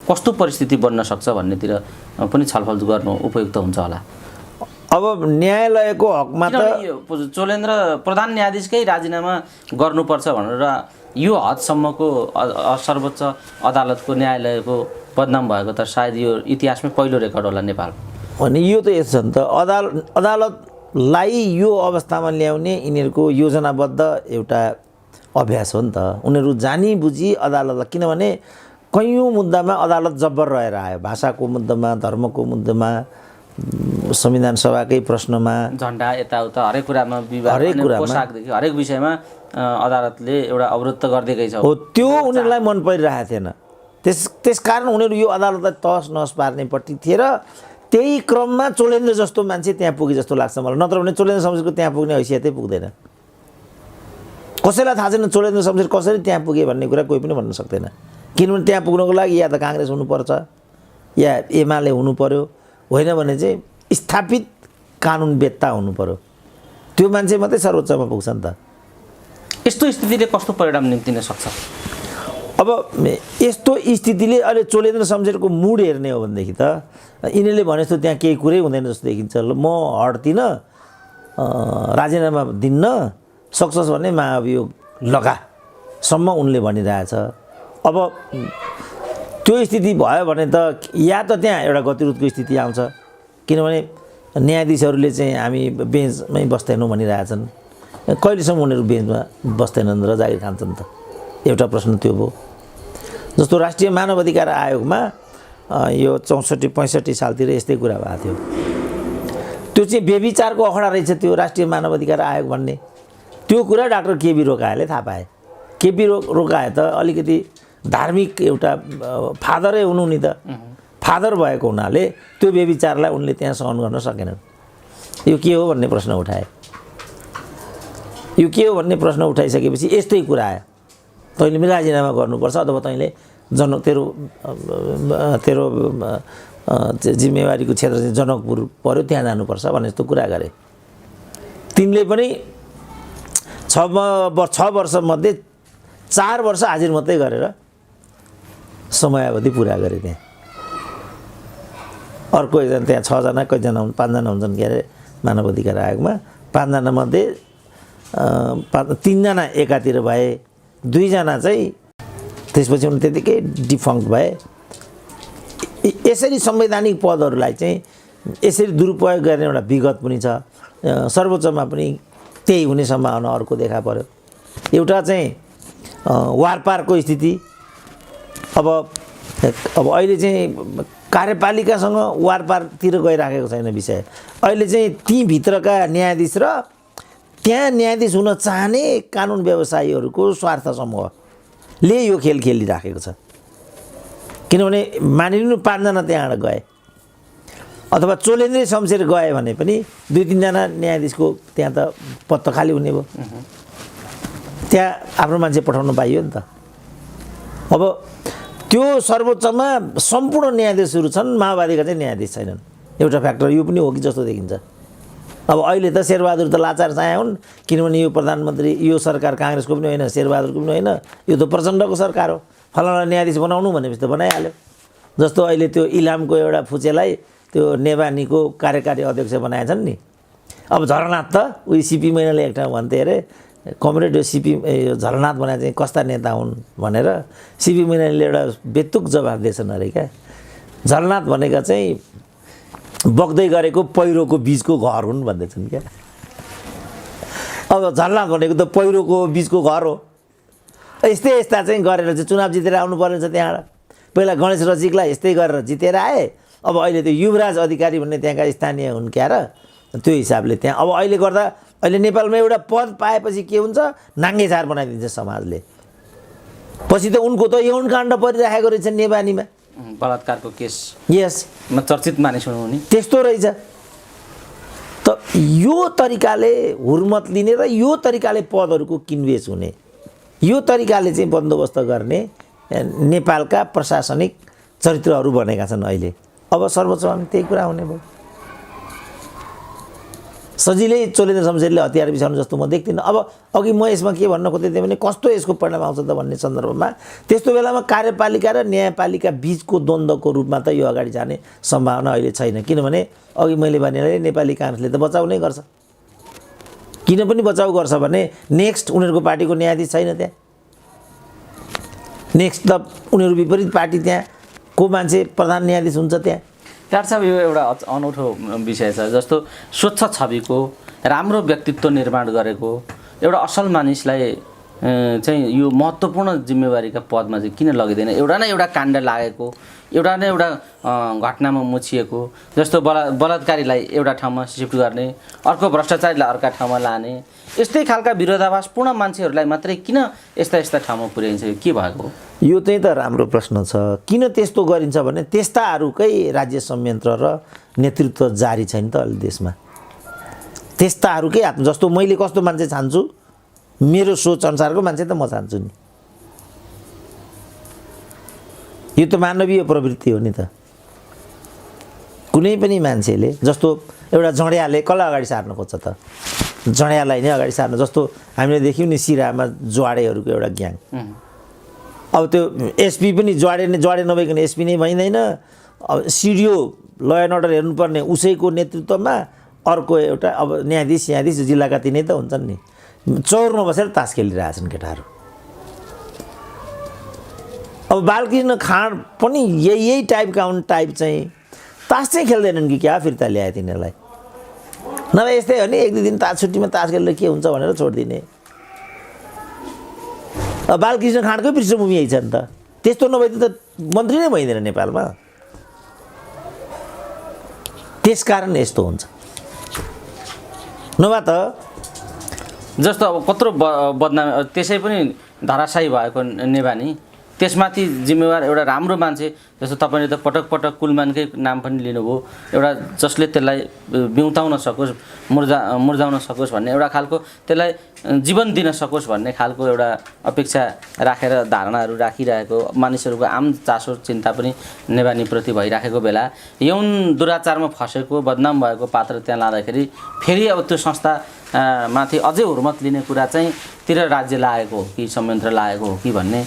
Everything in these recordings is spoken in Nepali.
कस्तो परिस्थिति बन्न सक्छ भन्नेतिर पनि छलफल गर्नु उपयुक्त हुन्छ होला। अब न्यायालयको हकमा त चोलेन्द्र प्रधान न्यायाधीशकै राजीनामा गर्नुपर्छ भनेर यो हदसम्मको सर्वोच्च अदालतको न्यायालयको बदनाम भएको त सायद यो इतिहासमै पहिलो रेकर्ड होला नेपाल। अनि यो त यस्तो छ नि त, अदालतलाई यो अवस्थामा ल्याउने यिनीहरूको योजनाबद्ध एउटा अभ्यास हो नि त। उनीहरू जानी बुझी अदालतलाई, किनभने कैयौँ मुद्दामा अदालत जब्बर रहेर आयो, भाषाको मुद्दामा, धर्मको मुद्दामा, संविधान सभाकै प्रश्नमा, झन्डा यताउता हरेक कुरामा विवाद, हरेक कुरामा, पोसाकदेखि हरेक विषयमा अदालतले एउटा अवरुद्ध गरिदिएकै छ। हो, त्यो उनीहरूलाई मन परिरहेको थिएन। त्यसकारण उनीहरू यो अदालतलाई तहस नहस पार्नेपट्टि थिए र त्यही क्रममा चोलेन्द्र जस्तो मान्छे त्यहाँ पुगे जस्तो लाग्छ मलाई। नत्र भने चोलेन्द्र शमशेरको त्यहाँ पुग्ने हैसियतै पुग्दैन। कसैलाई थाहा छैन चोलेन्द्र शमशेर कसरी त्यहाँ पुगे भन्ने कुरा कोही पनि भन्न सक्दैन। किनभने त्यहाँ पुग्नको लागि या त काङ्ग्रेस हुनुपर्छ या एमाले हुनु पर्यो, होइन भने चाहिँ स्थापित कानुनवेत्ता हुनु पर्यो। त्यो मान्छे मात्रै सर्वोच्चमा पुग्छ नि त। यस्तो स्थितिले कस्तो परिणाम निम्तिन सक्छ? अब यस्तो स्थितिले अहिले चोलेन्द्र शमशेरको मुड हेर्ने हो भनेदेखि त यिनीहरूले भने जस्तो त्यहाँ केही कुरै हुँदैन जस्तो देखिन्छ। ल म हट्दिनँ, राजीनामा दिन्न, सक्छस् भने महाभियोग लगासम्म उनले भनिरहेछ। अब त्यो स्थिति भयो भने त या त त्यहाँ एउटा गतिरोधको स्थिति आउँछ, किनभने न्यायाधीशहरूले चाहिँ हामी बेन्चमै बस्दैनौँ भनिरहेछन्। कहिलेसम्म उनीहरू बेन्चमा बस्दैनन् र जागिर खान्छन् त? एउटा प्रश्न त्यो भयो। जस्तो राष्ट्रिय मानव अधिकार आयोगमा यो 64-65 सालतिर यस्तै कुरा भएको थियो। त्यो चाहिँ व्यभिचारको अखडा रहेछ त्यो राष्ट्रिय मानव अधिकार आयोग भन्ने। त्यो कुरा डाक्टर केबी रोकाले थाहा पाए। केबी रोकाए त अलिकति धार्मिक एउटा फादरै हुनु नि त, फादर भएको हुनाले त्यो व्यभिचारलाई उनले त्यहाँ सहन गर्न सकेनन्। यो के हो भन्ने प्रश्न उठाए। यो के हो भन्ने प्रश्न उठाइसकेपछि यस्तै कुरा आयो, तैँले पनि राजीनामा गर्नुपर्छ अथवा तैँले तेरो जिम्मेवारीको क्षेत्र चाहिँ जनकपुर पर्यो, त्यहाँ जानुपर्छ भन्ने जस्तो कुरा गरे। तिनले पनि 6 वर्षमध्ये 4 वर्ष हाजिर मात्रै गरेर समयावधि पुरा गरे। त्यहाँ अर्को एकजना, त्यहाँ 6 जना, कतिजना 5 जना हुन्छन् के अरे मानव अधिकार आयोगमा। 5 जना मध्ये 3 जना एकातिर भए, 2 जना चाहिँ त्यसपछि उनी त्यतिकै डिफङ्क्ट भए। यसरी संवैधानिक पदहरूलाई चाहिँ यसरी दुरुपयोग गर्ने एउटा विगत पनि छ। सर्वोच्चमा पनि त्यही हुने सम्भावना अर्को देखा पर्यो। एउटा चाहिँ वारपारको स्थिति। अब अहिले चाहिँ कार्यपालिकासँग वारपारतिर गइराखेको छैन विषय। अहिले चाहिँ ती भित्रका न्यायाधीश र त्यहाँ न्यायाधीश हुन चाहने कानुन व्यवसायीहरूको स्वार्थ समूहले यो खेल खेलिराखेको छ। किनभने मानिलिनु 5 जना त्यहाँबाट गए अथवा चोलेन्द्र शमशेर गए भने पनि 2-3 जना न्यायाधीशको त्यहाँ त पद त खाली हुने भयो। त्यहाँ आफ्नो मान्छे पठाउन पाइयो नि त। अब त्यो सर्वोच्चमा सम्पूर्ण न्यायाधीशहरू छन्, माओवादीका चाहिँ न्यायाधीश छैनन्। एउटा फ्याक्टर यो पनि हो कि जस्तो देखिन्छ। अब अहिले त शेरबहादुर त लाचार चाहे हुन्, किनभने यो प्रधानमन्त्री, यो सरकार काङ्ग्रेसको पनि होइन, शेरबहादुरको पनि होइन, यो त प्रचण्डको सरकार हो। फलाना न्यायाधीश बनाउनु भनेपछि त बनाइहाल्यो। जस्तो अहिले त्यो इलामको एउटा फुचेलाई त्यो नेवानीको कार्यकारी अध्यक्ष बनाएछन् नि। अब झलनाथ त उही सिपी मैनाले एक ठाउँ भन्थे अरे, कमरेड यो सिपी झलनाथ भने चाहिँ कस्ता नेता हुन् भनेर सिपी मैनालीले एउटा बेतुक जवाफ दिएछन् अरे क्या। झलनाथ भनेका चाहिँ बग्दै गरेको पहिरोको बीचको घर हुन् भन्दैछन् क्या। अब झलनाथ भनेको त पहिरोको बीचको घर हो। यस्ता चाहिँ गरेर चाहिँ चुनाव जितेर आउनु पर्ने छ त्यहाँबाट। पहिला गणेश रसिकलाई यस्तै गरेर जितेर आए। अब अहिले त्यो युवराज अधिकारी भन्ने त्यहाँका स्थानीय हुन् क्या र, त्यो हिसाबले त्यहाँ अब अहिले गर्दा अहिले नेपालमा एउटा पद पाएपछि के हुन्छ, नाङ्गेझार बनाइदिन्छ समाजले। पछि त उनको त यौन काण्ड परिराखेको रहेछ नेवानीमा, बलात्कारको केस। यस, चर्चित मानिस हुनु नि त्यस्तो रहेछ। त यो तरिकाले हुर्मत लिने र यो तरिकाले पदहरूको किनबेच हुने, यो तरिकाले चाहिँ बन्दोबस्त गर्ने नेपालका प्रशासनिक चरित्रहरू बनेका छन् अहिले। अब सर्वोच्चमा त्यही कुरा हुने भयो। सजिलै चोलेन्द्र शमशेरले हतियार बिसाउनु जस्तो म देख्दिनँ। अब अघि म यसमा के भन्न खोज्दै थिएँ भने कस्तो यसको परिणाम आउँछ त भन्ने सन्दर्भमा त्यस्तो बेलामा कार्यपालिका र न्यायपालिका बिचको द्वन्द्वको रूपमा त यो अगाडि जाने सम्भावना अहिले छैन। किनभने अघि मैले भने नेपाली काङ्ग्रेसले त बचाउ नै गर्छ। किन पनि बचाउ गर्छ भने नेक्स्ट उनीहरूको पार्टीको न्यायाधीश छैन त्यहाँ, नेक्स्ट त उनीहरू विपरीत पार्टी त्यहाँ को मान्छे प्रधान न्यायाधीश हुन्छ त्यहाँ। डाक्टर साहब, यो एउटा अनौठो विषय छ। जस्तो स्वच्छ छविको राम्रो व्यक्तित्व निर्माण गरेको एउटा असल मानिसलाई चाहिँ यो महत्त्वपूर्ण जिम्मेवारीका पदमा चाहिँ किन लगिँदैन? एउटा न एउटा काण्ड लागेको, एउटा न एउटा घटनामा मुछिएको, जस्तो बलात्कारीलाई एउटा ठाउँमा सिफ्ट गर्ने, अर्को भ्रष्टाचारीलाई अर्का ठाउँमा लाने, यस्तै खालका विरोधाभासपूर्ण मान्छेहरूलाई मात्रै किन यस्ता ठाउँमा पुर्याइन्छ? के भएको? यो चाहिँ त राम्रो प्रश्न छ। किन त्यस्तो गरिन्छ भने त्यस्ताहरूकै राज्य संयन्त्र र नेतृत्व जारी छैन त अहिले देशमा। त्यस्ताहरूकै हात, जस्तो मैले कस्तो मान्छे चाहन्छु मेरो सोच अनुसारको मान्छे त म चाहन्छु नि। यो त मानवीय प्रवृत्ति हो नि त। कुनै पनि मान्छेले, जस्तो एउटा जँड्याले कसलाई अगाडि सार्न खोज्छ त? जँड्यालाई नै अगाडि सार्न। जस्तो हामीले देख्यौँ नि सिराहामा ज्वाडेहरूको एउटा ग्याङ। अब त्यो एसपी पनि ज्वाडे नभइकन एसपी नै भइँदैन। अब सिडिओ ल एन्ड अर्डर हेर्नुपर्ने उसैको नेतृत्वमा अर्को एउटा अब न्यायाधीश जिल्लाका तिनै त हुन्छन् नि, चौरमा बसेर तास खेलिरहेछन् केटाहरू। अब बालकृष्ण खाँड पनि यही टाइपका हुन्। टाइप चाहिँ तास चाहिँ खेल्दैनन् कि क्या फिर्ता ल्याए तिनीहरूलाई? नभए यस्तै हो नि, एक दुई दिन तास छुट्टीमा तास खेलेर के हुन्छ भनेर छोडिदिने। अब बालकृष्ण खाँडकै पृष्ठभूमि यही छ नि त। त्यस्तो नभए त मन्त्री नै भइँदैन नेपालमा। त्यसकारण यस्तो हुन्छ। नभए त जस्तो अब कत्रो बदनाम, त्यसै पनि धराशायी भएको नेवानी, त्यसमाथि जिम्मेवार एउटा राम्रो मान्छे, जस्तो तपाईँले त पटक पटक कुलमानकै नाम पनि लिनुभयो, एउटा जसले त्यसलाई बिउताउन सकोस्, मुर्जाउन सकोस् भन्ने एउटा खालको, त्यसलाई जीवन दिन सकोस् भन्ने खालको एउटा अपेक्षा राखेर धारणाहरू राखिरहेको मानिसहरूको आम चासो चिन्ता पनि नेवानीप्रति भइराखेको बेला यौन दुराचारमा फसेको बदनाम भएको पात्र त्यहाँ लाँदाखेरि फेरि अब त्यो संस्था माथि अझै हुर्मत लिने कुरा चाहिँ तिर राज्य लागेको हो कि संयन्त्र लागेको हो कि भन्ने,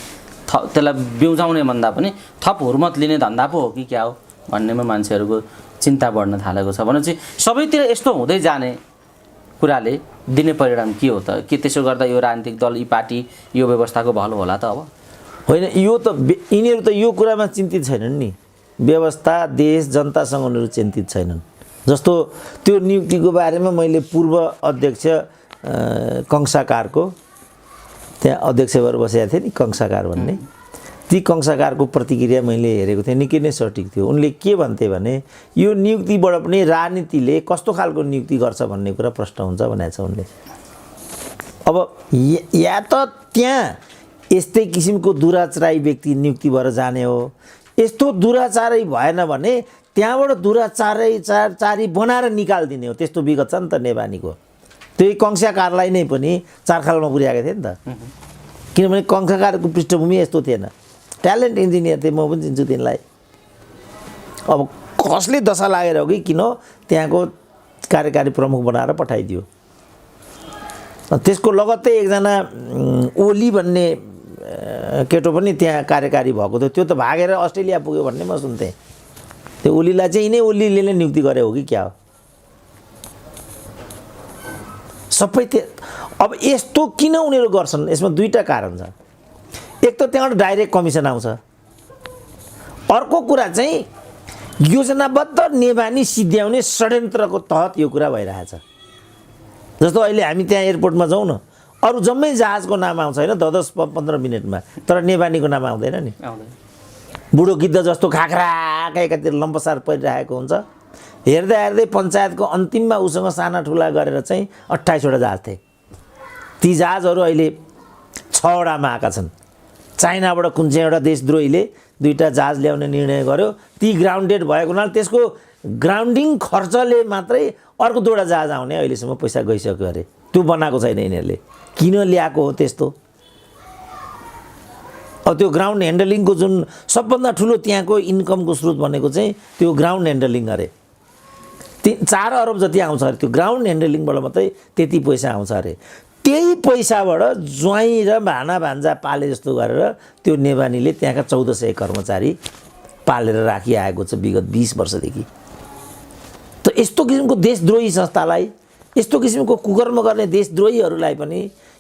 त्यसलाई बिउजाउने भन्दा पनि थप हुर्मत लिने धन्दा पो हो कि क्या हो भन्नेमा मान्छेहरूको चिन्ता बढ्न थालेको छ। भनेपछि सबैतिर यस्तो हुँदै जाने कुराले दिने परिणाम के हो त? के त्यसो गर्दा यो राजनीतिक दल, यी पार्टी, यो व्यवस्थाको भलो होला त? अब होइन, यो त यिनीहरू त यो कुरामा चिन्तित छैनन् नि। व्यवस्था, देश, जनतासँग उनीहरू चिन्तित छैनन्। जस्तो त्यो नियुक्तिको बारेमा मैले पूर्व अध्यक्ष कंसाकारको त्यहाँ अध्यक्ष भएर बसेका थिएँ नि, कंसाकार भन्ने, ती कंसाकारको प्रतिक्रिया मैले हेरेको थिएँ, निकै नै सटिक थियो। उनले के भन्थे भने यो नियुक्तिबाट पनि राजनीतिले कस्तो खालको नियुक्ति गर्छ भन्ने कुरा प्रश्न हुन्छ भनेको छ उनले। अब या त त्यहाँ यस्तै किसिमको दुराचारी व्यक्ति नियुक्ति भएर जाने हो, यस्तो दुराचारै भएन भने त्यहाँबाट दुराचारी बनाएर निकालिदिने हो। त्यस्तो विगत छ नि त नेवानीको। त्यही कंसाकारलाई नै पनि चारखालमा पुर्याएको थिए नि त। किनभने कंसाकारको पृष्ठभूमि यस्तो थिएन, ट्यालेन्ट इन्जिनियर थिए, म पनि चिन्छु तिनलाई। अब कसले दशा लागेर हो कि किन त्यहाँको कार्यकारी प्रमुख बनाएर पठाइदियो। त्यसको लगत्तै एकजना ओली भन्ने केटो पनि त्यहाँ कार्यकारी भएको थियो, त्यो त भागेर अस्ट्रेलिया पुग्यो भन्ने म सुन्थेँ। त्यो ओलीलाई चाहिँ यिनै ओलीले नै नियुक्ति गरे हो कि क्या हो? सबै अब यस्तो किन उनीहरू गर्छन्? यसमा दुईवटा कारण छ। एक त त्यहाँबाट डाइरेक्ट कमिसन आउँछ, अर्को कुरा चाहिँ योजनाबद्ध नेवानी सिद्ध्याउने षड्यन्त्रको तहत यो कुरा भइरहेछ। जस्तो अहिले हामी त्यहाँ एयरपोर्टमा जाउँ न, अरू जम्मै जहाजको नाम आउँछ होइन 10-15 मिनटमा, तर नेवानीको नाम आउँदैन नि। बुढो गिद्ध जस्तो खाक्राका एकातिर लम्पसार परिरहेको हुन्छ। हेर्दै हेर्दै पञ्चायतको अन्तिममा उसँग साना ठुला गरेर चाहिँ 28वटा जहाज थिए। ती जहाजहरू अहिले 6वटामा आएका छन्। चाइनाबाट कुन चाहिँ एउटा देशद्रोहीले 2टा जहाज ल्याउने निर्णय गर्यो, ती ग्राउन्डेड भएको हुनाले त्यसको ग्राउन्डिङ खर्चले मात्रै अर्को 2वटा जहाज आउने अहिलेसम्म पैसा गइसक्यो अरे। त्यो बनाएको छैन यिनीहरूले, किन ल्याएको हो त्यस्तो? अब त्यो ग्राउन्ड ह्यान्डलिङको जुन सबभन्दा ठुलो त्यहाँको इन्कमको स्रोत भनेको चाहिँ त्यो ग्राउन्ड ह्यान्डलिङ अरे। 4 अरब जति आउँछ अरे, त्यो ग्राउन्ड ह्यान्डलिङबाट मात्रै त्यति पैसा आउँछ अरे। त्यही पैसाबाट ज्वाइँ र भाना भान्जा पाले जस्तो गरेर त्यो नेवानीले त्यहाँका 1400 कर्मचारी पालेर राखिआएको छ विगत 20 वर्षदेखि। त यस्तो किसिमको देशद्रोही संस्थालाई, यस्तो किसिमको कुकर्म गर्ने देशद्रोहीहरूलाई पनि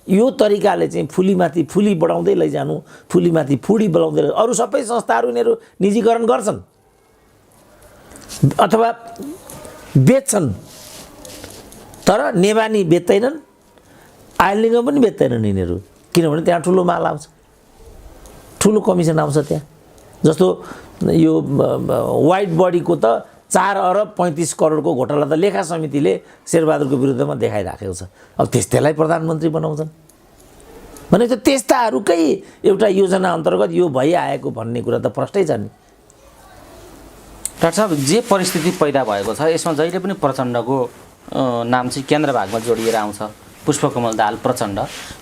यो तरिकाले चाहिँ फुलीमाथि फुली बढाउँदै लैजानु, फुलीमाथि फुडी बढाउँदै, अरू सबै संस्थाहरू यिनीहरू निजीकरण गर्छन् अथवा बेच्छन्, तर नेवानी बेच्दैनन्, आइलिङ पनि बेच्दैनन् यिनीहरू, किनभने त्यहाँ ठुलो माल आउँछ, ठुलो कमिसन आउँछ त्यहाँ। जस्तो यो वाइट बडीको त 4 अरब 35 करोडको घोटाला त लेखा समितिले शेरबहादुरको विरुद्धमा देखाइराखेको छ। अब त्यस्तैलाई प्रधानमन्त्री बनाउँछन् भने त त्यस्ताहरूकै एउटा योजना अन्तर्गत यो भइआएको भन्ने कुरा त प्रष्टै छ नि। डाक्टर साहब, जे परिस्थिति पैदा भएको छ यसमा जहिले पनि प्रचण्डको नाम चाहिँ केन्द्र भागमा जोडिएर आउँछ। पुष्पकमल दाहाल प्रचण्ड,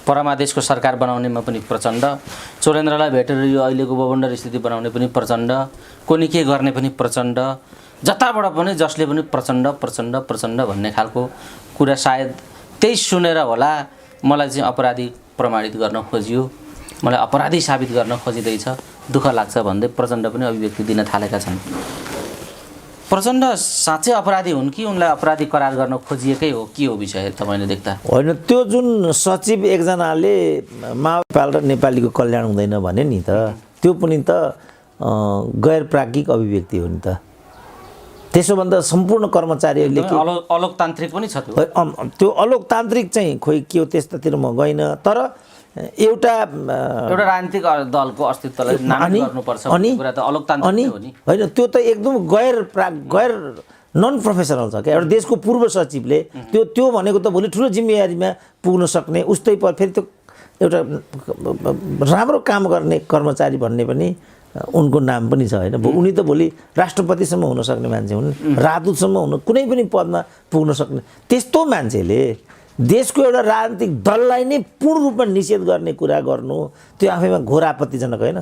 परमादेशको सरकार बनाउनेमा पनि प्रचण्ड, चोरेन्द्रलाई भेटेर यो अहिलेको बबन्डर स्थिति बनाउने पनि प्रचण्ड, कोनी के गर्ने पनि प्रचण्ड, जताबाट पनि जसले पनि प्रचण्ड प्रचण्ड प्रचण्ड भन्ने खालको कुरा सायद त्यही सुनेर होला मलाई चाहिँ अपराधी प्रमाणित गर्न खोजियो, मलाई अपराधी साबित गर्न खोजिँदैछ, दुःख लाग्छ भन्दै प्रचण्ड पनि अभिव्यक्ति दिन थालेका छन्। प्रचण्ड साँच्चै अपराधी हुन् कि उनलाई अपराधी करार गर्न खोजिएकै हो, के हो विषय तपाईँले देख्दा? होइन, त्यो जुन सचिव एकजनाले नेपाल र नेपालीको कल्याण हुँदैन भने नि त त्यो पनि त गैर प्राज्ञिक अभिव्यक्ति हो नि त। त्यसो भन्दा सम्पूर्ण कर्मचारीहरूले अलोकतान्त्रिक पनि छ त्यो अलोकतान्त्रिक चाहिँ खोइ के हो त्यस्तातिर म गइनँ, तर एउटा राजनीतिक दलको अस्तित्वलाई नामित गर्नुपर्छ भन्ने कुरा त अलोकतान्त्रिक हो नि। होइन, त्यो त एकदम गैर नन प्रोफेसनल छ क्या। एउटा देशको पूर्व सचिवले त्यो भनेको त भोलि ठुलो जिम्मेवारीमा पुग्न सक्ने, उस्तै पर फेरि त्यो एउटा राम्रो काम गर्ने कर्मचारी भन्ने पनि उनको नाम पनि छ होइन। उनी त भोलि राष्ट्रपतिसम्म हुन सक्ने मान्छे हुन्, राजदूतसम्म हुन, कुनै पनि पदमा पुग्न सक्ने त्यस्तो मान्छेले देशको एउटा राजनीतिक दललाई नै पूर्ण रूपमा निषेध गर्ने कुरा गर्नु त्यो आफैमा घोर आपत्तिजनक होइन।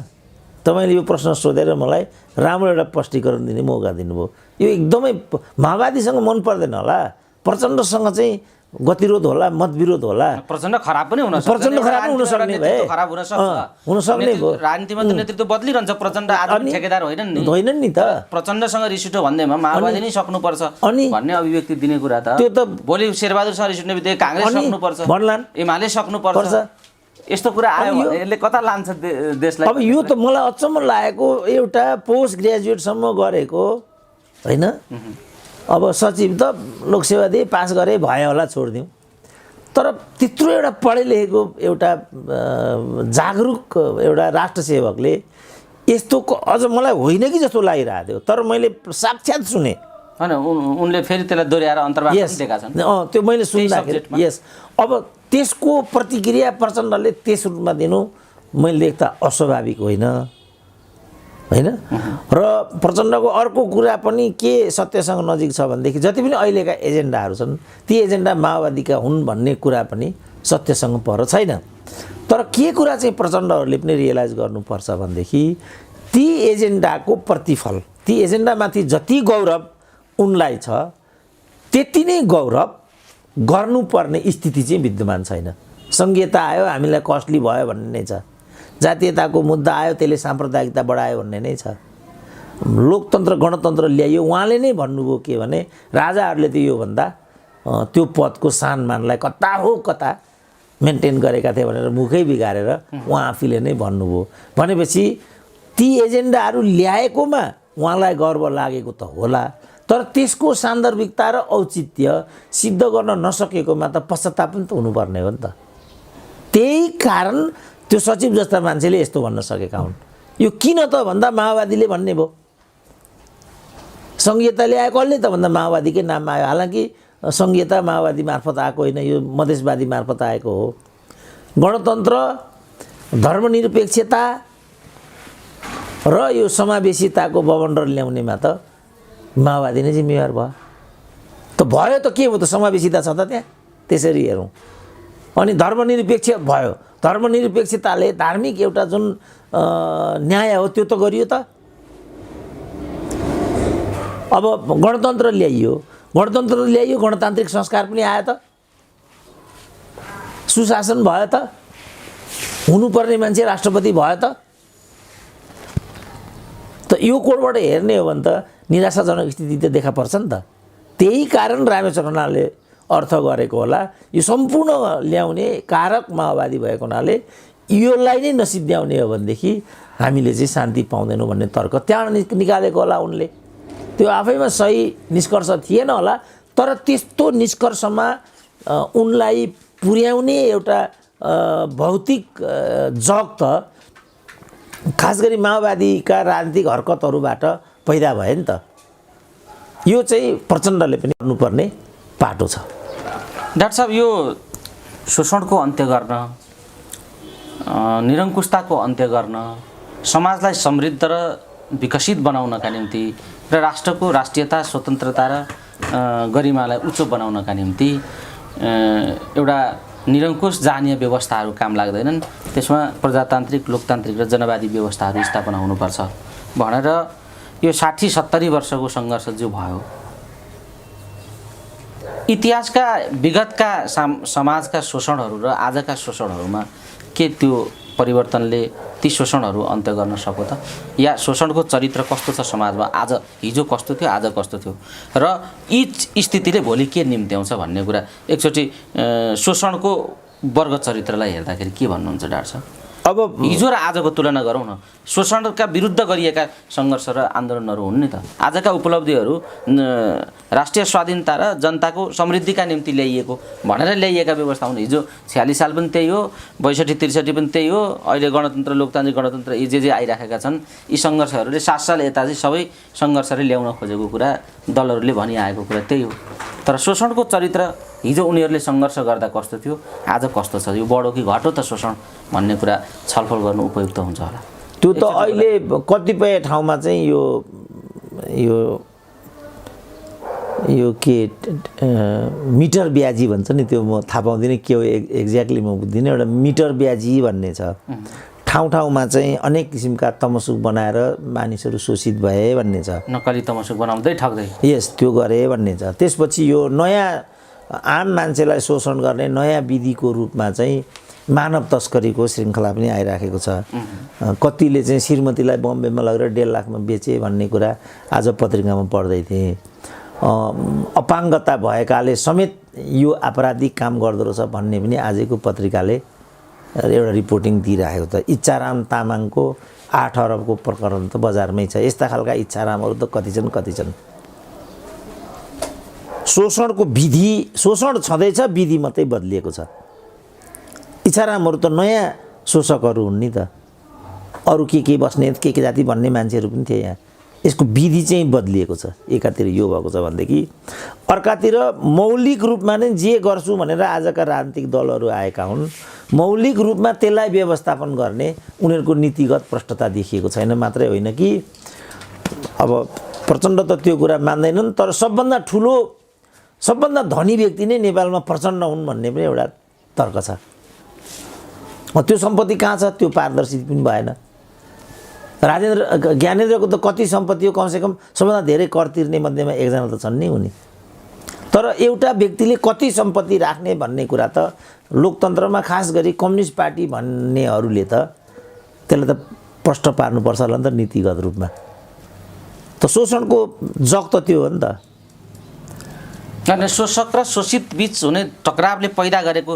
तपाईँले यो प्रश्न सोधेर मलाई राम्रो एउटा स्पष्टीकरण दिने मौका दिनुभयो। यो एकदमै माओवादीसँग मन पर्दैन होला, प्रचण्डसँग चाहिँ गतिरोध होला, मतविरोध होला। प्रचण्ड खराब पनि हुन सक्छ, प्रचण्ड खराब पनि हुन सक्ने भए खराब हुन सक्ने भयो। राजनीतिमा त नेतृत्व बदलिरहन्छ, प्रचण्ड आज पनि ठेकेदार होइनन् नि त। प्रचण्डसँग रिस उठ्यो भन्दैमा माओवादी नै सक्नुपर्छ भन्ने अभिव्यक्ति दिने कुरा त त्यो त भोलि शेरबहादुरसँग रिस उठ्ने बित्तिकै काङ्ग्रेस सक्नुपर्छ, भन्लान्, एमाले सक्नुपर्छ, यस्तो कुरा आयो यसले कता लान्छ देशलाई? अब यो त मलाई अचम्म लागेको, एउटा पोस्ट ग्रेजुएटसम्म गरेको होइन, अब सचिव त लोकसेवा दिए, पास गरे, भयो होला, छोडिदिउँ, तर त्यत्रो एउटा पढे लेखेको एउटा जागरुक एउटा राष्ट्रसेवकले यस्तो अझ मलाई होइन कि जस्तो लागिरहेको थियो, तर मैले साक्षात् सुने होइन। उनले फेरि त्यसलाई दोहोऱ्याएर अन्तर्वार्ता पनि दिएका छन्। त्यो मैले सुन्दाखेरि यस, अब त्यसको प्रतिक्रिया प्रचण्डले त्यस रूपमा दिनु मैले देख्दा अस्वाभाविक होइन। र प्रचण्डको अर्को कुरा पनि के सत्यसँग नजिक छ भनेदेखि जति पनि अहिलेका एजेन्डाहरू छन् ती एजेन्डा माओवादीका हुन् भन्ने कुरा पनि सत्यसँग पर छैन। तर के कुरा चाहिँ प्रचण्डहरूले पनि रियलाइज गर्नुपर्छ भनेदेखि ती एजेन्डाको प्रतिफल, ती एजेन्डामाथि जति गौरव उनलाई छ त्यति नै गौरव गर्नुपर्ने स्थिति चाहिँ विद्यमान छैन। सङ्घीयता आयो हामीलाई कस्टली भयो भन्ने नै छ, जातीयताको मुद्दा आयो त्यसले साम्प्रदायिकता बढायो भन्ने नै छ, लोकतन्त्र गणतन्त्र ल्याइयो उहाँले नै भन्नुभयो के भने राजाहरूले त योभन्दा त्यो पदको सानमानलाई कता हो कता मेन्टेन गरेका थिए भनेर मुखै बिगारेर उहाँ आफूले नै भन्नुभयो। भनेपछि ती एजेन्डाहरू ल्याएकोमा उहाँलाई गर्व लागेको त होला, तर त्यसको सान्दर्भिकता र औचित्य सिद्ध गर्न नसकेकोमा त पश्चाताप पनि त हुनुपर्ने हो नि त। त्यही कारण त्यो सचिव जस्ता मान्छेले यस्तो भन्न सकेका हुन्। यो किन त भन्दा माओवादीले भन्ने भयो, सङ्घीयता ल्याएको कसले त भन्दा माओवादीकै नाममा आयो। हालाकि सङ्घीयता माओवादी मार्फत आएको होइन, यो मधेसवादी मार्फत आएको हो। गणतन्त्र, धर्मनिरपेक्षता र यो समावेशिताको बवन्डर ल्याउनेमा त माओवादी नै जिम्मेवार भयो। त भयो त के हो त, समावेशिता छ त त्यहाँ, त्यसरी हेरौँ। अनि धर्मनिरपेक्ष भयो, धर्मनिरपेक्षताले धार्मिक एउटा जुन न्याय हो त्यो त गरियो त। अब गणतन्त्र ल्याइयो, गणतन्त्र ल्याइयो, गणतान्त्रिक संस्कार पनि आयो त, सुशासन भयो त, हुनुपर्ने मान्छे राष्ट्रपति भयो त। त यो कोडबाट हेर्ने हो भने त निराशाजनक स्थिति त देखा पर्छ नि त। त्यही कारण रामेछाप अर्थ गरेको होला। यो सम्पूर्ण ल्याउने कारक माओवादी भएको हुनाले योलाई नै नसिद्ध्याउने हो भनेदेखि हामीले चाहिँ शान्ति पाउँदैनौँ भन्ने तर्क त्यहाँ निकालेको होला उनले। त्यो आफैमा सही निष्कर्ष थिएन होला, तर त्यस्तो निष्कर्षमा उनलाई पुर्याउने एउटा भौतिक जग त खास गरी माओवादीका राजनीतिक हरकतहरूबाट पैदा भयो नि त। यो चाहिँ प्रचण्डले पनि गर्नुपर्ने पाटो छ। डाक्टर साहब, यो शोषणको अन्त्य गर्न, निरङ्कुशताको अन्त्य गर्न, समाजलाई समृद्ध र विकसित बनाउनका निम्ति र राष्ट्रको राष्ट्रियता, स्वतन्त्रता र गरिमालाई उच्च बनाउनका निम्ति एउटा निरङ्कुश जानीय व्यवस्थाहरू काम लाग्दैनन्। त्यसमा प्रजातान्त्रिक, लोकतान्त्रिक र जनवादी व्यवस्थाहरू स्थापना हुनुपर्छ भनेर यो 60-70 वर्षको सङ्घर्ष जो भयो, इतिहासका विगतका समाजका शोषणहरू र आजका शोषणहरूमा के त्यो परिवर्तनले ती शोषणहरू अन्त्य गर्न सक्यो त? या शोषणको चरित्र कस्तो छ समाजमा, आज हिजो कस्तो थियो, आज कस्तो थियो, र यी स्थितिले भोलि के निम्त्याउँछ भन्ने कुरा एकचोटि शोषणको वर्ग चरित्रलाई हेर्दाखेरि के भन्नुहुन्छ डाक्टर साहब? अब हिजो र आजको तुलना गरौँ न। शोषणका विरुद्ध गरिएका सङ्घर्ष र आन्दोलनहरू हुन् नि त। आजका उपलब्धिहरू राष्ट्रिय स्वाधीनता र जनताको समृद्धिका निम्ति ल्याइएको भनेर ल्याइएका व्यवस्था हुन्। हिजो 46 साल पनि त्यही हो, 62-63 पनि त्यही हो, अहिले गणतन्त्र, लोकतान्त्रिक गणतन्त्र यी जे आइराखेका छन्, यी सङ्घर्षहरूले 7 साल यता चाहिँ सबै सङ्घर्षले ल्याउन खोजेको कुरा, दलहरूले भनिआएको कुरा त्यही हो। तर शोषणको चरित्र हिजो उनीहरूले सङ्घर्ष गर्दा कस्तो थियो, आज कस्तो छ, यो बढो कि घटो त शोषण भन्ने कुरा छलफल गर्नु उपयुक्त हुन्छ होला। त्यो त अहिले कतिपय ठाउँमा चाहिँ यो के मिटर ब्याजी भन्छ नि, त्यो म थाहा पाउँदिनँ के हो एक्ज्याक्टली, म बुझ्दिनँ। एउटा मिटर ब्याजी भन्ने छ, ठाउँ ठाउँमा चाहिँ अनेक किसिमका तमसुक बनाएर मानिसहरू शोषित भए भन्ने छ। नक्कली तमसुक बनाउँदै ठग्दै, यस त्यो गरे भन्ने छ। त्यसपछि यो नयाँ आम मान्छेलाई शोषण गर्ने नयाँ विधिको रूपमा चाहिँ मानव तस्करीको श्रृङ्खला पनि आइराखेको छ। कतिले चाहिँ श्रीमतीलाई बम्बेमा लगेर 1.5 लाखमा बेचे भन्ने कुरा आज पत्रिकामा पढ्दै थिएँ। अपाङ्गता भएकाले समेत यो आपराधिक काम गर्दो रहेछ भन्ने पनि आजको पत्रिकाले एउटा रिपोर्टिङ दिइराखेको छ। इच्छाराम तामाङको 8 अरबको प्रकरण त बजारमै छ। यस्ता खालका इच्छारामहरू त कति छन्। शोषणको विधि, शोषण छँदैछ, विधि मात्रै बदलिएको छ। इच्छारामहरू त नयाँ शोषकहरू हुन् नि त। अरू के बस्नेत के जाति भन्ने मान्छेहरू पनि थिए यहाँ। यसको विधि चाहिँ बदलिएको छ। एकातिर यो भएको छ भनेदेखि अर्कातिर मौलिक रूपमा नै जे गर्छु भनेर आजका राजनीतिक दलहरू आएका हुन्। मौलिक रूपमा त्यसलाई व्यवस्थापन गर्ने उनीहरूको नीतिगत भ्रष्टता देखिएको छैन। मात्रै होइन कि अब प्रचण्ड त त्यो कुरा मान्दैनन्, तर सबभन्दा धनी व्यक्ति नै नेपालमा प्रचण्ड हुन् भन्ने पनि एउटा तर्क छ। त्यो सम्पत्ति कहाँ छ, त्यो पारदर्शी पनि भएन। ज्ञानेन्द्रको त कति सम्पत्ति हो, कमसेकम सबभन्दा धेरै कर तिर्ने मध्येमा एकजना त छन् नि उनी। तर एउटा व्यक्तिले कति सम्पत्ति राख्ने भन्ने कुरा त लोकतन्त्रमा खास गरी कम्युनिस्ट पार्टी भन्नेहरूले त त्यसलाई त प्रष्ट पार्नुपर्छ होला नि त नीतिगत रूपमा। त शोषणको जग त त्यो हो नि त। अनि शोषक र शोषित बीच हुने टकरावले पैदा गरेको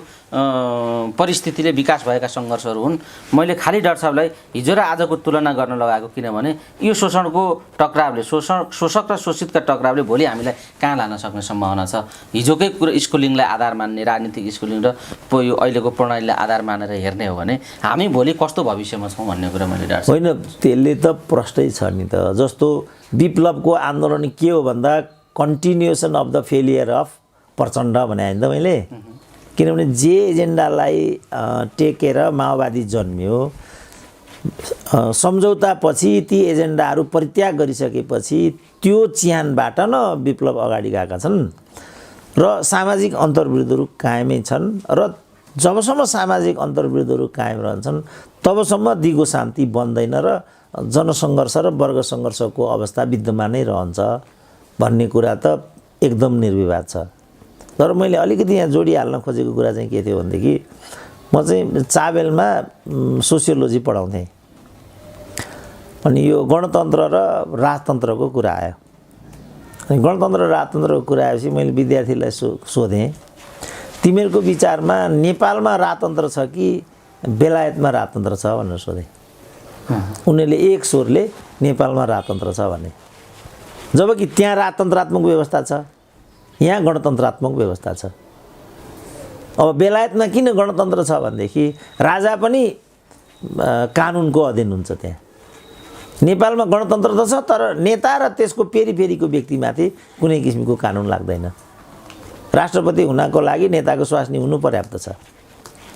परिस्थितिले विकास भएका सङ्घर्षहरू हुन्। मैले खालि डाक्टर साहबलाई हिजो र आजको तुलना गर्न लगाएको, किनभने यो शोषणको टकरावले, शोषक र शोषितका टकरावले भोलि हामीलाई कहाँ लान सक्ने सम्भावना छ। हिजोकै कुरा स्कुलिङलाई आधार मान्ने, राजनीतिक स्कुलिङ र यो अहिलेको प्रणालीलाई आधार मानेर हेर्ने हो भने हामी भोलि कस्तो भविष्यमा छौँ भन्ने कुरा मैले डाक्टर होइन, त्यसले त प्रष्टै छ नि त। जस्तो विप्लवको आन्दोलन के हो भन्दा continuation of the failure of Prachanda भने होइन त मैले। किनभने जे एजेन्डालाई टेकेर माओवादी जन्मियो, सम्झौतापछि ती एजेन्डाहरू परित्याग गरिसकेपछि त्यो चिहानबाट न विप्लव अगाडि गएका छन् र सामाजिक अन्तर्विरोधहरू कायमै छन्। र जबसम्म सामाजिक अन्तर्विरोधहरू कायम रहन्छन् तबसम्म दिगो शान्ति बन्दैन र जनसङ्घर्ष र वर्ग सङ्घर्षको अवस्था विद्यमानै रहन्छ भन्ने कुरा त एकदम निर्विवाद छ। तर मैले अलिकति यहाँ जोडिहाल्न खोजेको कुरा चाहिँ के थियो भनेदेखि म चाहिँ चाबेलमा सोसियोलोजी पढाउँथेँ अनि यो गणतन्त्र र राजतन्त्रको कुरा आयो। अनि गणतन्त्र र राजतन्त्रको कुरा आएपछि मैले विद्यार्थीलाई सोधेँ तिमीहरूको विचारमा नेपालमा राजतन्त्र छ कि बेलायतमा राजतन्त्र छ भनेर सोधेँ। उनीहरूले एक स्वरले नेपालमा राजतन्त्र छ भने, जबकि त्यहाँ राजतन्त्रात्मक व्यवस्था छ, यहाँ गणतन्त्रात्मक व्यवस्था छ। अब बेलायतमा किन गणतन्त्र छ भनेदेखि राजा पनि कानुनको अधीन हुन्छ त्यहाँ। नेपालमा गणतन्त्र त छ तर नेता र त्यसको पेरिफेरीको व्यक्तिमाथि कुनै किसिमको कानुन लाग्दैन। राष्ट्रपति हुनको लागि नेताको स्वास्नी हुनु पर्याप्त छ,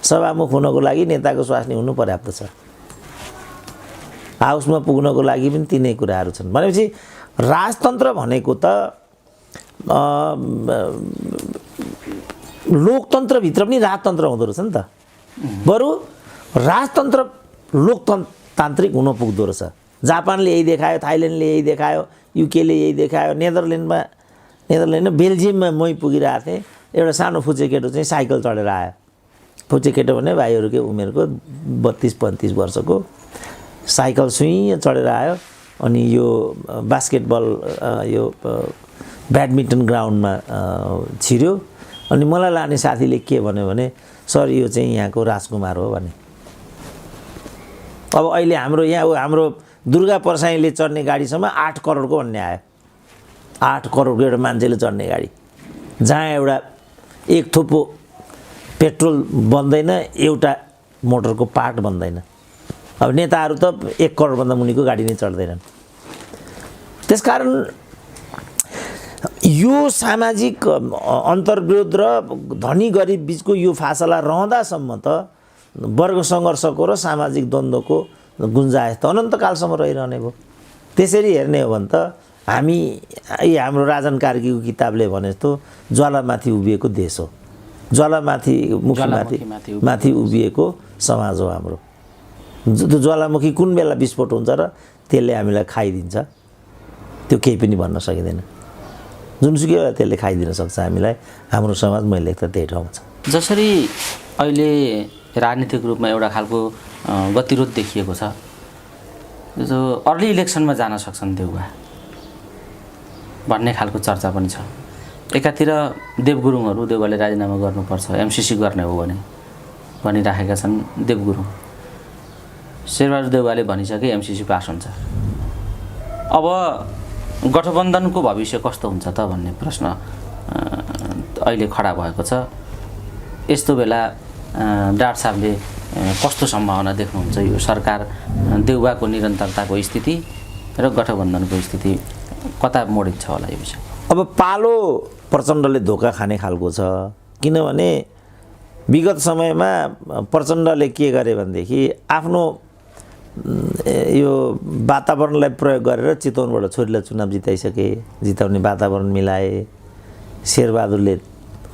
सभामुख हुनको लागि नेताको स्वास्नी हुनु पर्याप्त छ, हाउसमा पुग्नको लागि पनि तिनै कुराहरू छन्। भनेपछि राजतन्त्र भनेको त लोकतन्त्रभित्र पनि राजतन्त्र हुँदो रहेछ नि त। बरु राजतन्त्र लोकतान्त्रिक हुन पुग्दो रहेछ। जापानले यही देखायो, थाइल्यान्डले यही देखायो, युकेले यही देखायो, नेदरल्यान्ड बेल्जियममा मै पुगिरहेको थिएँ। एउटा सानो फुचे केटो चाहिँ साइकल चढेर आयो। फुचे केटो भने भाइहरूकै उमेरको 32-35 वर्षको, साइकल सुई चढेर आयो अनि यो बास्केटबल यो ब्याडमिन्टन ग्राउन्डमा छिर्यो। अनि मलाई लाने साथीले के भन्यो भने सर यो चाहिँ यहाँको राजकुमार हो भने। अब अहिले हाम्रो दुर्गा परसाईले चढ्ने गाडीसम्म 8 करोडको भन्ने आयो। 8 करोडको एउटा मान्छेले चढ्ने गाडी, जहाँ एउटा एक थोपो पेट्रोल बन्दैन, एउटा मोटरको पार्ट बन्दैन। अब नेताहरू त 1 करोडभन्दा मुनिको गाडी नै चढ्दैनन्। त्यसकारण यो सामाजिक अन्तर्विरोध र धनी गरिब बिचको यो फासला रहँदासम्म त वर्ग सङ्घर्षको र सामाजिक द्वन्द्वको गुन्जायस त अनन्तकालसम्म रहिरहने भयो। त्यसरी हेर्ने हो भने त हाम्रो राजन कार्कीको किताबले भने जस्तो ज्वालामाथि उभिएको देश हो, ज्वालामाथि मुखमाथि उभिएको समाज हो हाम्रो। त्यो ज्वालामुखी कुन बेला विस्फोट हुन्छ र त्यसले हामीलाई खाइदिन्छ त्यो केही पनि भन्न सकिँदैन। जुनसुकै बेला त्यसले खाइदिन सक्छ हामीलाई। हाम्रो समाज मैले लेख्दा त्यही ठाउँमा छ। जसरी अहिले राजनीतिक रूपमा एउटा खालको गतिरोध देखिएको छ, जो अर्ली इलेक्सनमा जान सक्छन् देउवा भन्ने खालको चर्चा पनि छ। एकातिर देवगुरुङहरू देउवाले राजीनामा गर्नुपर्छ, एमसिसी गर्ने हो भने भनिराखेका छन् देवगुरुङ। शेरबहादुर देउवाले भनिसके एमसिसी पास हुन्छ। अब गठबन्धनको भविष्य कस्तो हुन्छ त भन्ने प्रश्न अहिले खडा भएको छ। यस्तो बेला डाक्टर साहबले कस्तो सम्भावना देख्नुहुन्छ यो सरकार देउवाको निरन्तरताको स्थिति र गठबन्धनको स्थिति कता मोडिन्छ होला यो विषय? अब पालो प्रचण्डले धोका खाने खालको छ। किनभने विगत समयमा प्रचण्डले के गरे भनेदेखि आफ्नो यो वातावरणलाई प्रयोग गरेर चितवनबाट छोरीलाई चुनाव जिताइसके, जिताउने वातावरण मिलाए। शेरबहादुरले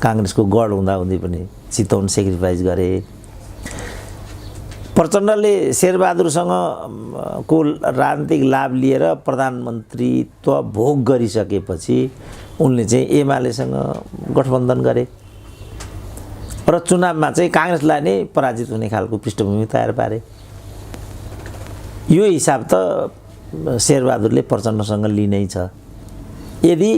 काङ्ग्रेसको गढ हुँदाहुँदै पनि चितवन सेक्रिफाइस गरे। प्रचण्डले शेरबहादुरसँग को राजनीतिक लाभ लिएर प्रधानमन्त्रीत्व भोग गरिसकेपछि उनले चाहिँ एमालेसँग गठबन्धन गरे र चुनावमा चाहिँ काङ्ग्रेसलाई नै पराजित हुने खालको पृष्ठभूमि तयार पारे। यो हिसाब त शेरबहादुरले प्रचण्डसँग लिनै छ। यदि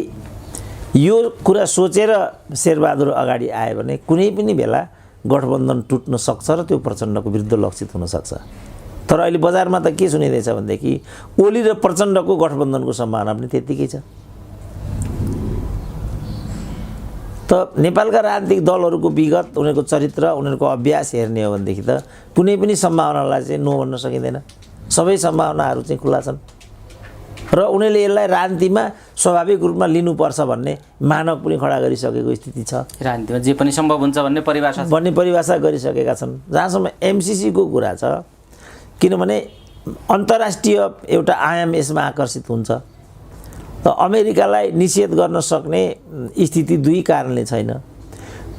यो कुरा सोचेर शेरबहादुर अगाडि आयो भने कुनै पनि बेला गठबन्धन टुट्न सक्छ र त्यो प्रचण्डको विरुद्ध लक्षित हुन सक्छ। तर अहिले बजारमा त के सुनिँदैछ भनेदेखि ओली र प्रचण्डको गठबन्धनको सम्भावना पनि त्यत्तिकै छ। त नेपालका राजनीतिक दलहरूको विगत, उनीहरूको चरित्र, उनीहरूको अभ्यास हेर्ने हो भनेदेखि त कुनै पनि सम्भावनालाई चाहिँ नो भन्न सकिँदैन। सबै सम्भावनाहरू चाहिँ खुला छन् र उनीहरूले यसलाई राजनीतिमा स्वाभाविक रूपमा लिनुपर्छ भन्ने मानक पनि खडा गरिसकेको स्थिति छ। राजनीतिमा जे पनि सम्भव हुन्छ भन्ने परिभाषा गरिसकेका छन्। जहाँसम्म एमसिसीको कुरा छ, किनभने अन्तर्राष्ट्रिय एउटा आयाम यसमा आकर्षित हुन्छ। त अमेरिकालाई निषेध गर्न सक्ने स्थिति दुई कारणले छैन।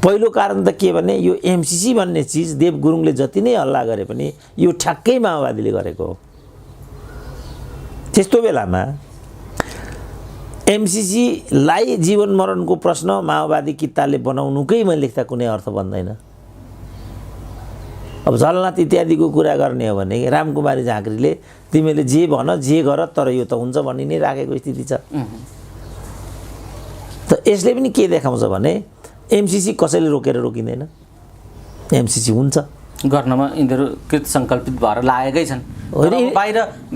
पहिलो कारण त के भने यो एमसिसी भन्ने चिज देवगुरुङले जति नै हल्ला गरे पनि यो ठ्याक्कै माओवादीले गरेको हो। त्यस्तो बेलामा एमसीसीलाई जीवन मरणको प्रश्न माओवादी किताले बनाउनुकै मैले लेख्दा कुनै अर्थ बन्दैन। अब झलनाथ इत्यादिको कुरा गर्ने हो भने रामकुमारी झाँक्रीले तिमीले जे भन जे गर तर यो त हुन्छ भन्ने नै राखेको स्थिति छ। त यसले पनि के देखाउँछ भने एमसीसी कसैले रोकेर रोकिँदैन, एमसीसी हुन्छ गर्नमा यिनीहरू कृत सङ्कल्पित भएर लागेकै छन्।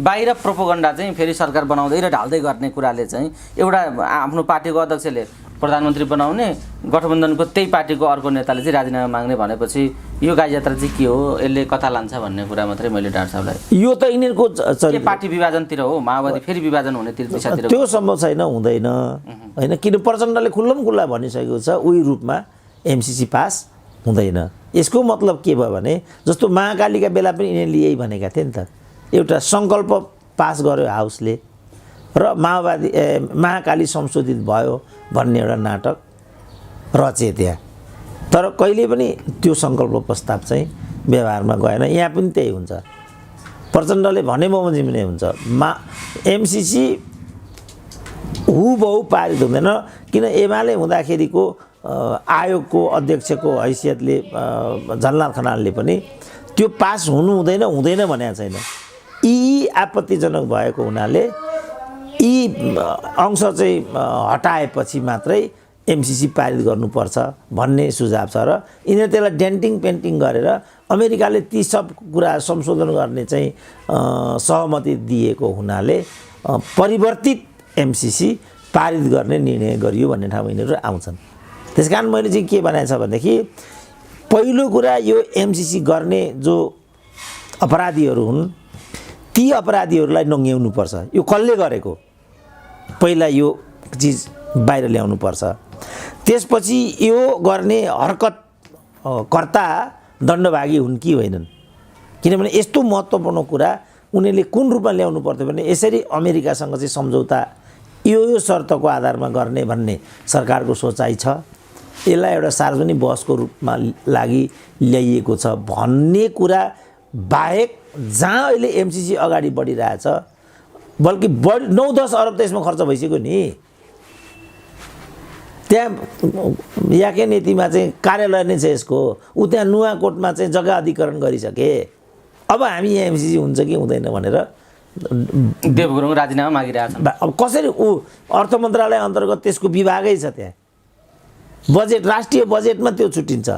बाहिर प्रोपोगन्डा चाहिँ फेरि सरकार बनाउँदै र ढाल्दै गर्ने कुराले चाहिँ एउटा आफ्नो पार्टीको अध्यक्षले प्रधानमन्त्री बनाउने, गठबन्धनको त्यही पार्टीको अर्को नेताले चाहिँ राजीनामा माग्ने भनेपछि यो गाई यात्रा चाहिँ के हो, यसले कता लान्छ भन्ने कुरा मात्रै मैले डाक्टर साहबलाई। यो त यिनीहरूको के पार्टी विभाजनतिर हो, माओवादी फेरि विभाजन हुने दिशातिर त्यो सम्भव छैन, हुँदैन होइन। किन प्रचण्डले खुल्लम खुल्ला भनिसकेको छ उही रूपमा एमसीसी पास हुँदैन। यसको मतलब के भयो भने जस्तो महाकालीका बेला पनि यिनीहरूले यही भनेका थिए नि त, एउटा सङ्कल्प पास गर्यो हाउसले र माओवादी महाकाली संशोधित भयो भन्ने एउटा नाटक रचे त्यहाँ, तर कहिले पनि त्यो सङ्कल्प प्रस्ताव चाहिँ व्यवहारमा गएन। यहाँ पनि त्यही हुन्छ, प्रचण्डले भने बमोजिम नै हुन्छ। एमसीसी हुबहु पारित हुँदैन, किन एमाले हुँदाखेरिको आयोगको अध्यक्षको हैसियतले झलनाथ खनालले पनि त्यो पास हुँदैन भनेको छैन। यी आपत्तिजनक भएको हुनाले यी अंश चाहिँ हटाएपछि मात्रै एमसीसी पारित गर्नुपर्छ भन्ने सुझाव छ र यिनीहरू त्यसलाई डेन्टिङ पेन्टिङ गरेर अमेरिकाले ती सब कुरा संशोधन गर्ने चाहिँ सहमति दिएको हुनाले परिवर्तित एमसीसी पारित गर्ने निर्णय गरियो भन्ने ठाउँमा यिनीहरू आउँछन्। त्यसकारण मैले चाहिँ के भनेको छ भनेदेखि पहिलो कुरा यो एमसीसी गर्ने जो अपराधीहरू हुन् ती अपराधीहरूलाई नङ्ग्याउनुपर्छ। यो कसले गरेको पहिला यो चिज बाहिर ल्याउनुपर्छ। त्यसपछि यो गर्ने हरकत कर्ता दण्डभागी हुन् कि होइनन्, किनभने यस्तो महत्त्वपूर्ण कुरा उनीहरूले कुन रूपमा ल्याउनु पर्थ्यो भने यसरी अमेरिकासँग चाहिँ सम्झौता यो शर्तको आधारमा गर्ने भन्ने सरकारको सोचाइ छ। यसलाई एउटा सार्वजनिक बहसको रूपमा लागि ल्याइएको छ भन्ने कुरा बाहेक जहाँ अहिले एमसीसी अगाडि बढिरहेछ, बल्कि 9-10 अरब त यसमा खर्च भइसक्यो नि। त्यहाँ याके नीतिमा चाहिँ कार्यालय नै छ यसको, ऊ त्यहाँ नुवाकोटमा चाहिँ जग्गा अधिग्रहण गरिसके। अब हामी यहाँ एमसीसी हुन्छ कि हुँदैन भनेर देवगुरुङ राजीनामा मागिरहेछ। अब कसरी ऊ अर्थ मन्त्रालय अन्तर्गत त्यसको विभागै छ, त्यहाँ बजेट राष्ट्रिय बजेटमा त्यो छुट्टिन्छ।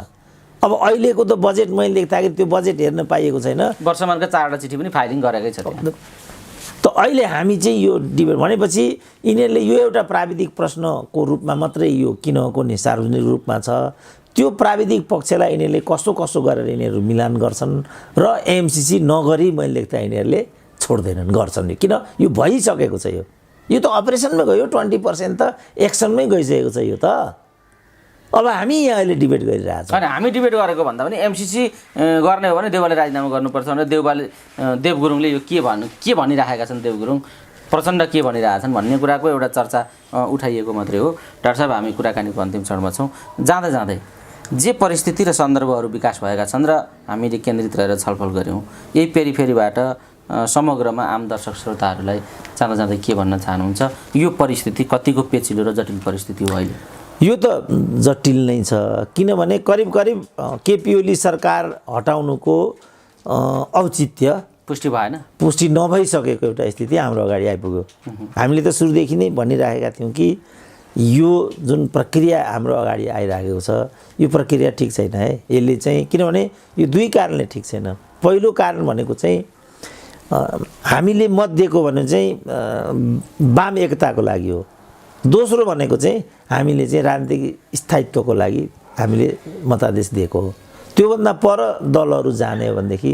अब अहिलेको त बजेट मैले लेख्दाखेरि त्यो बजेट हेर्न पाइएको छैन। वर्षमानका 4वटा चिठी पनि फाइलिङ गरेकै छ। त अहिले हामी चाहिँ यो डिबेट भनेपछि यिनीहरूले यो एउटा प्राविधिक प्रश्नको रूपमा मात्रै यो किनको नि सार्वजनिक रूपमा छ। त्यो प्राविधिक पक्षलाई यिनीहरूले कसो गरेर यिनीहरू मिलान गर्छन् र एमसीसी नगरी मैले लेख्दा यिनीहरूले छोड्दैनन्, गर्छन्। किन यो भइसकेको छ, यो त अपरेसनमै गयो, 20% त एक्सनमै गइसकेको छ यो त। अब हामी यहाँ अहिले डिबेट गरिरहेछौँ। होइन, हामी डिबेट गरेको भन्दा पनि एमसीसी गर्ने हो भने देउवाले राजीनामा गर्नुपर्छ भनेर देवगुरुङले यो के भनिराखेका छन्, देवगुरुङ प्रचण्ड के भनिरहेछन् भन्ने कुराको एउटा चर्चा उठाइएको मात्रै हो। डाक्टर साहब, हामी कुराकानीको अन्तिम चरणमा छौँ। जाँदै जाँदै जे परिस्थिति र सन्दर्भहरू विकास भएका छन् र हामीले केन्द्रित रहेर छलफल गऱ्यौँ, यही पेरिफेरीबाट समग्रमा आम दर्शक श्रोताहरूलाई जाँदा के भन्न चाहनुहुन्छ? यो परिस्थिति कतिको पेचिलो र जटिल परिस्थिति हो अहिले? यो त जटिल नै छ, किनभने करिब केपी ओली सरकार हटाउनुको औचित्य पुष्टि नभइसकेको एउटा स्थिति हाम्रो अगाडि आइपुग्यो। हामीले त सुरुदेखि नै भनिराखेका थियौँ कि यो जुन प्रक्रिया हाम्रो अगाडि आइरहेको छ यो प्रक्रिया ठिक छैन है। यसले चाहिँ किनभने यो दुई कारणले ठिक छैन। पहिलो कारण भनेको चाहिँ हामीले मत दिएको भने चाहिँ वाम एकताको लागि हो। दोस्रो भनेको चाहिँ हामीले चाहिँ राजनीतिक स्थायित्वको लागि हामीले मतादेश दिएको हो। त्योभन्दा पर दलहरू जाने हो भनेदेखि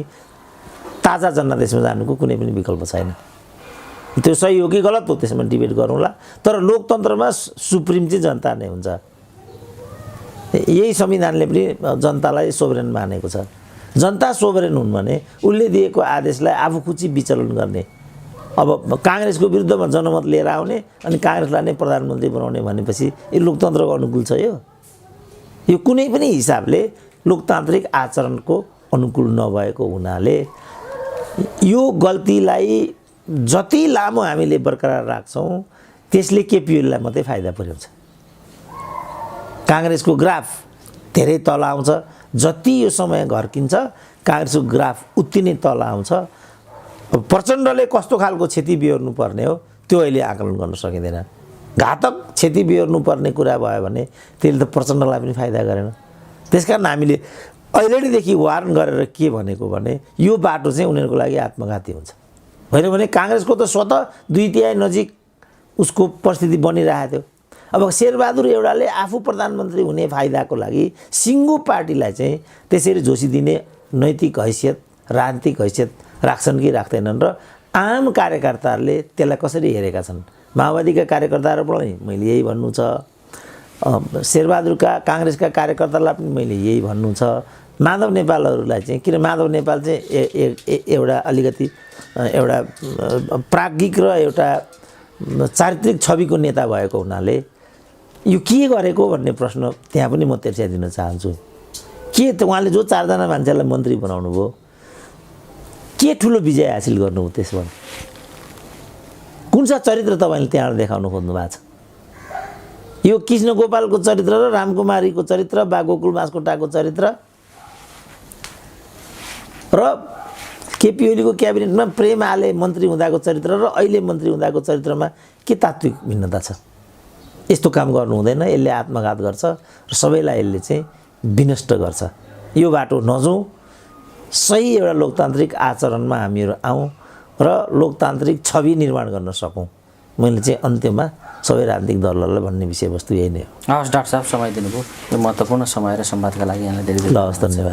ताजा जनादेशमा जानुको कुनै पनि विकल्प छैन। त्यो सही हो कि गलत हो त्यसमा डिबेट गरौँला, तर लोकतन्त्रमा सुप्रिम चाहिँ जनता नै हुन्छ। यही संविधानले पनि जनतालाई सोभरेन मानेको छ। जनता सोभरेन हुन् भने उसले दिएको आदेशलाई आफू खुसी विचलन गर्ने। अब काङ्ग्रेसको विरुद्धमा जनमत लिएर आउने अनि काङ्ग्रेसलाई नै प्रधानमन्त्री बनाउने भनेपछि यो लोकतन्त्रको अनुकूल छ? यो कुनै पनि हिसाबले लोकतान्त्रिक आचरणको अनुकूल नभएको हुनाले यो गल्तीलाई जति लामो हामीले बरकरार राख्छौँ त्यसले केपी ओलीलाई मात्रै फाइदा पुर्याउँछ। काङ्ग्रेसको ग्राफ धेरै तल आउँछ, जति यो समय घर्किन्छ काङ्ग्रेसको ग्राफ उति नै तल आउँछ। प्रचण्डले कस्तो खालको क्षति बिहोर्नु पर्ने हो त्यो अहिले आकलन गर्न सकिँदैन। घातक क्षति बिहोर्नु पर्ने कुरा भयो भने त्यसले त प्रचण्डलाई पनि फाइदा गरेन। त्यसकारण हामीले अहिलेदेखि वार्न गरेर के भनेको भने यो बाटो चाहिँ उनीहरूको लागि आत्मघाती हुन्छ। होइन भने काङ्ग्रेसको त स्वतः 2/3 नजिक उसको परिस्थिति बनिरहेको थियो। अब शेरबहादुर एउटाले आफू प्रधानमन्त्री हुने फाइदाको लागि सिङ्गो पार्टीलाई चाहिँ त्यसरी झोसी दिने नैतिक हैसियत, राजनीतिक हैसियत राख्छन् कि राख्दैनन् र आम कार्यकर्ताहरूले त्यसलाई कसरी हेरेका छन्। माओवादीका कार्यकर्ताहरू पनि मैले यही भन्नु छ, शेरबहादुरका काङ्ग्रेसका कार्यकर्तालाई पनि मैले यही भन्नु छ। माधव नेपालहरूलाई चाहिँ किन माधव नेपाल चाहिँ एउटा अलिकति एउटा प्राज्ञिक र एउटा चारित्रिक छविको नेता भएको हुनाले यो के गरेको भन्ने प्रश्न त्यहाँ पनि म तेर्स्याइदिन चाहन्छु। के त उहाँले जो 4 जना मान्छेलाई मन्त्री बनाउनु भयो के ठुलो विजय हासिल गर्नुभयो त्यसमा? कुन सा चरित्र तपाईँले त्यहाँ देखाउनु खोज्नु भएको छ? यो कृष्ण गोपालको चरित्र र रामकुमारीको चरित्र, बा गोकुल बास्कोटाको चरित्र र केपी ओलीको क्याबिनेटमा प्रेम आले मन्त्री हुँदाको चरित्र र अहिले मन्त्री हुँदाको चरित्रमा के तात्विक भिन्नता छ? यस्तो काम गर्नु हुँदैन। यसले आत्मघात गर्छ र सबैलाई यसले चाहिँ विनष्ट गर्छ। यो बाटो नजाउँ, सही एउटा लोकतान्त्रिक आचरणमा हामीहरू आउँ र लोकतान्त्रिक छवि निर्माण गर्न सकौँ। मैले चाहिँ अन्त्यमा सबै राजनीतिक दलहरूलाई भन्ने विषयवस्तु यही नै हो। हवस् डाक्टर साहब, समय दिनुभयो। यो महत्त्वपूर्ण समय र संवादका लागि यहाँलाई धेरै धेरै ल हवस्, धन्यवाद।